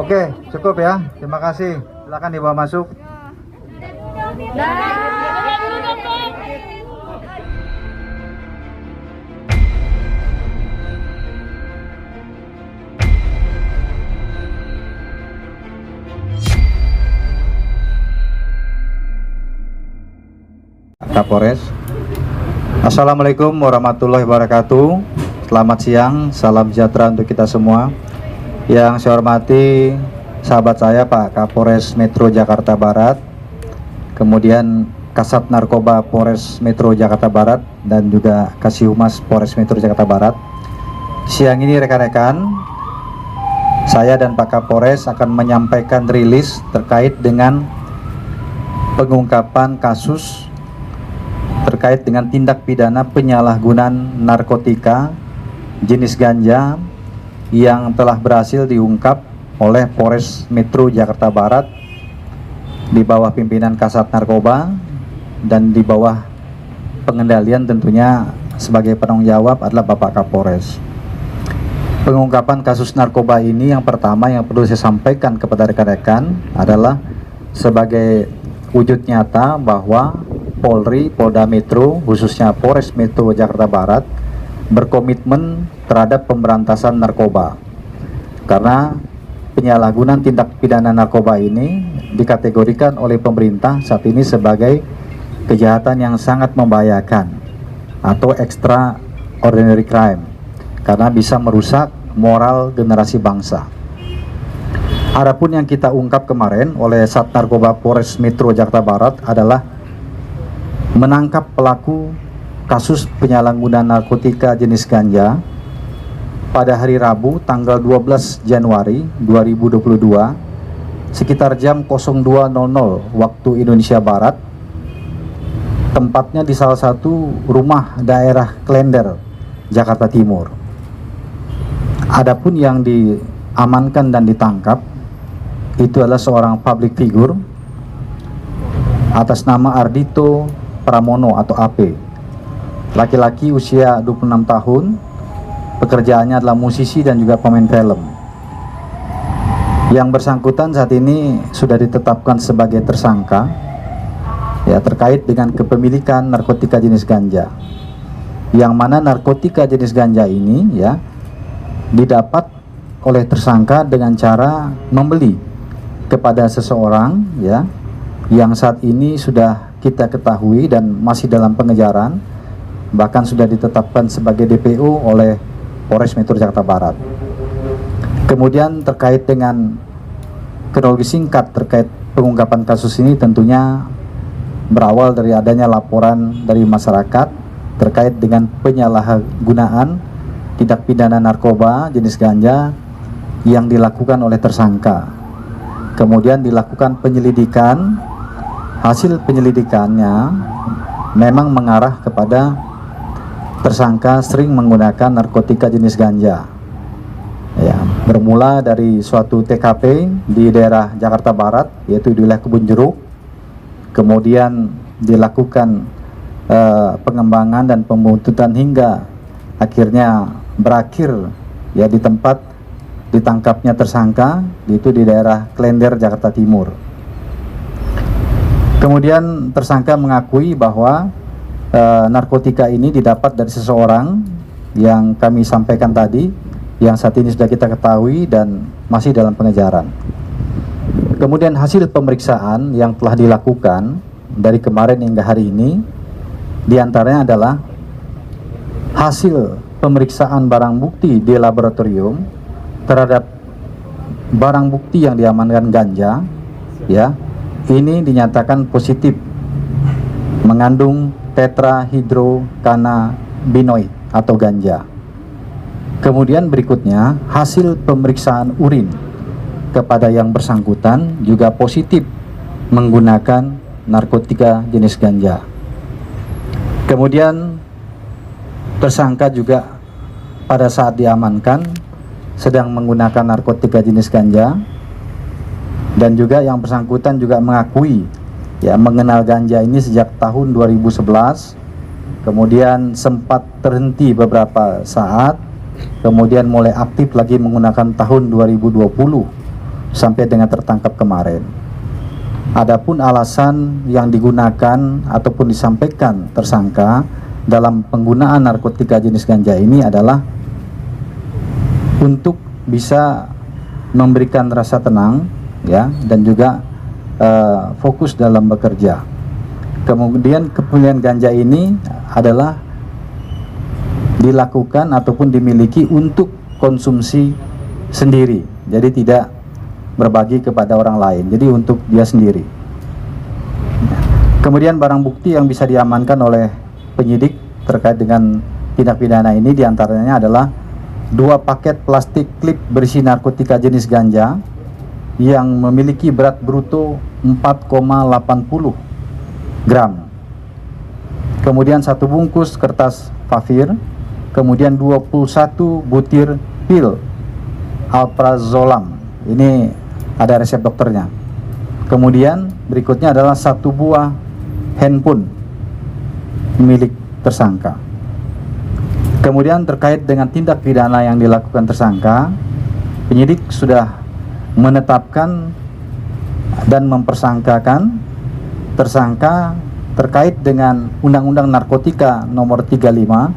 Oke, cukup ya. Terima kasih. Silakan dibawa masuk. Kapolres. Assalamualaikum warahmatullahi wabarakatuh. Selamat siang, salam sejahtera untuk kita semua. Yang saya hormati sahabat saya Pak Kapolres Metro Jakarta Barat, kemudian Kasat Narkoba Polres Metro Jakarta Barat, dan juga Kasih Humas Polres Metro Jakarta Barat. Siang ini rekan-rekan, saya dan Pak Kapolres akan menyampaikan rilis terkait dengan pengungkapan kasus terkait dengan tindak pidana penyalahgunaan narkotika jenis ganja yang telah berhasil diungkap oleh Polres Metro Jakarta Barat di bawah pimpinan Kasat Narkoba, dan di bawah pengendalian tentunya sebagai penanggung jawab adalah Bapak Kapolres. Pengungkapan kasus narkoba ini yang pertama yang perlu saya sampaikan kepada rekan-rekan adalah sebagai wujud nyata bahwa Polri, Polda Metro, khususnya Polres Metro Jakarta Barat, berkomitmen terhadap pemberantasan narkoba. Karena penyalahgunaan tindak pidana narkoba ini dikategorikan oleh pemerintah saat ini sebagai kejahatan yang sangat membahayakan atau extraordinary crime, karena bisa merusak moral generasi bangsa. Adapun yang kita ungkap kemarin oleh Sat Narkoba Polres Metro Jakarta Barat adalah menangkap pelaku kasus penyalahgunaan narkotika jenis ganja pada hari Rabu tanggal 12 Januari 2022 sekitar jam 02.00 waktu Indonesia Barat, tempatnya di salah satu rumah daerah Klender, Jakarta Timur. Adapun yang diamankan dan ditangkap itu adalah seorang public figure atas nama Ardito Pramono atau AP, laki-laki usia 26 tahun, pekerjaannya adalah musisi dan juga pemain film. Yang bersangkutan saat ini sudah ditetapkan sebagai tersangka ya terkait dengan kepemilikan narkotika jenis ganja, yang mana narkotika jenis ganja ini ya didapat oleh tersangka dengan cara membeli kepada seseorang ya yang saat ini sudah kita ketahui dan masih dalam pengejaran, bahkan sudah ditetapkan sebagai DPO oleh Polres Metro Jakarta Barat. Kemudian terkait dengan kronologi singkat terkait pengungkapan kasus ini tentunya berawal dari adanya laporan dari masyarakat terkait dengan penyalahgunaan tindak pidana narkoba jenis ganja yang dilakukan oleh tersangka. Kemudian dilakukan penyelidikan. Hasil penyelidikannya memang mengarah kepada tersangka sering menggunakan narkotika jenis ganja. Ya, bermula dari suatu TKP di daerah Jakarta Barat, yaitu di wilayah Kebun Jeruk. Kemudian dilakukan pengembangan dan pembuntutan hingga akhirnya berakhir ya di tempat ditangkapnya tersangka, yaitu di daerah Klender, Jakarta Timur. Kemudian tersangka mengakui bahwa narkotika ini didapat dari seseorang yang kami sampaikan tadi, yang saat ini sudah kita ketahui dan masih dalam pengejaran. Kemudian hasil pemeriksaan yang telah dilakukan dari kemarin hingga hari ini, diantaranya adalah hasil pemeriksaan barang bukti di laboratorium terhadap barang bukti yang diamankan ganja, ya. Ini dinyatakan positif mengandung tetrahidrocannabinoid atau ganja. Kemudian berikutnya hasil pemeriksaan urin kepada yang bersangkutan juga positif menggunakan narkotika jenis ganja. Kemudian tersangka juga pada saat diamankan sedang menggunakan narkotika jenis ganja. Dan juga yang bersangkutan juga mengakui ya mengenal ganja ini sejak tahun 2011, kemudian sempat terhenti beberapa saat, kemudian mulai aktif lagi menggunakan tahun 2020 sampai dengan tertangkap kemarin. Adapun alasan yang digunakan ataupun disampaikan tersangka dalam penggunaan narkotika jenis ganja ini adalah untuk bisa memberikan rasa tenang, ya, dan juga fokus dalam bekerja. Kemudian kepemilikan ganja ini adalah dilakukan ataupun dimiliki untuk konsumsi sendiri, jadi tidak berbagi kepada orang lain, jadi untuk dia sendiri. Kemudian barang bukti yang bisa diamankan oleh penyidik terkait dengan tindak pidana ini diantaranya adalah 2 paket plastik klip berisi narkotika jenis ganja yang memiliki berat bruto 4,80 gram. Kemudian 1 bungkus kertas Fafir, kemudian 21 butir pil alprazolam. Ini ada resep dokternya. Kemudian berikutnya adalah 1 buah handphone milik tersangka. Kemudian terkait dengan tindak pidana yang dilakukan tersangka, penyidik sudah menetapkan dan mempersangkakan tersangka terkait dengan Undang-Undang Narkotika Nomor 35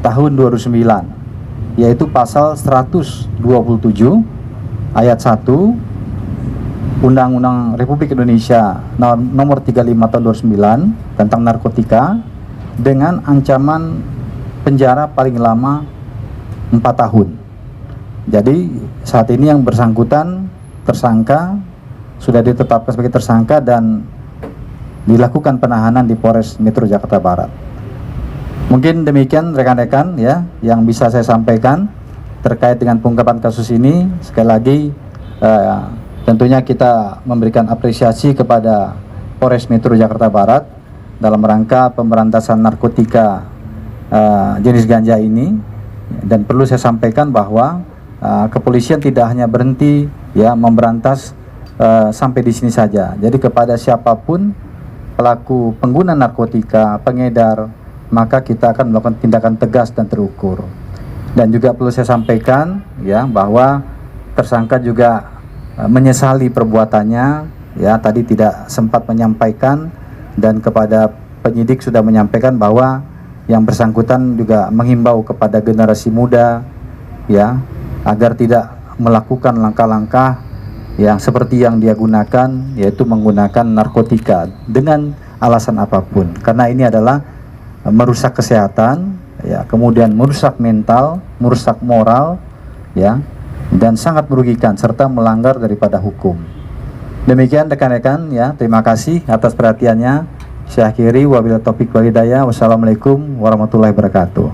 Tahun 2009, yaitu pasal 127 ayat 1 Undang-Undang Republik Indonesia Nomor 35 Tahun 2009 tentang narkotika, dengan ancaman penjara paling lama 4 tahun. Jadi saat ini yang bersangkutan tersangka sudah ditetapkan sebagai tersangka dan dilakukan penahanan di Polres Metro Jakarta Barat. Mungkin demikian rekan-rekan ya yang bisa saya sampaikan terkait dengan pengungkapan kasus ini. Sekali lagi tentunya kita memberikan apresiasi kepada Polres Metro Jakarta Barat dalam rangka pemberantasan narkotika jenis ganja ini. Dan perlu saya sampaikan bahwa kepolisian tidak hanya berhenti ya memberantas sampai di sini saja. Jadi kepada siapapun pelaku pengguna narkotika, pengedar, maka kita akan melakukan tindakan tegas dan terukur. Dan juga perlu saya sampaikan ya bahwa tersangka juga menyesali perbuatannya, ya tadi tidak sempat menyampaikan, dan kepada penyidik sudah menyampaikan bahwa yang bersangkutan juga menghimbau kepada generasi muda ya agar tidak melakukan langkah-langkah yang seperti yang dia gunakan, yaitu menggunakan narkotika dengan alasan apapun, karena ini adalah merusak kesehatan ya, kemudian merusak mental, merusak moral ya, dan sangat merugikan serta melanggar daripada hukum. Demikian rekan-rekan ya, terima kasih atas perhatiannya. Saya akhiri, wabillahi taufiq wal hidayah. Wassalamualaikum warahmatullahi wabarakatuh.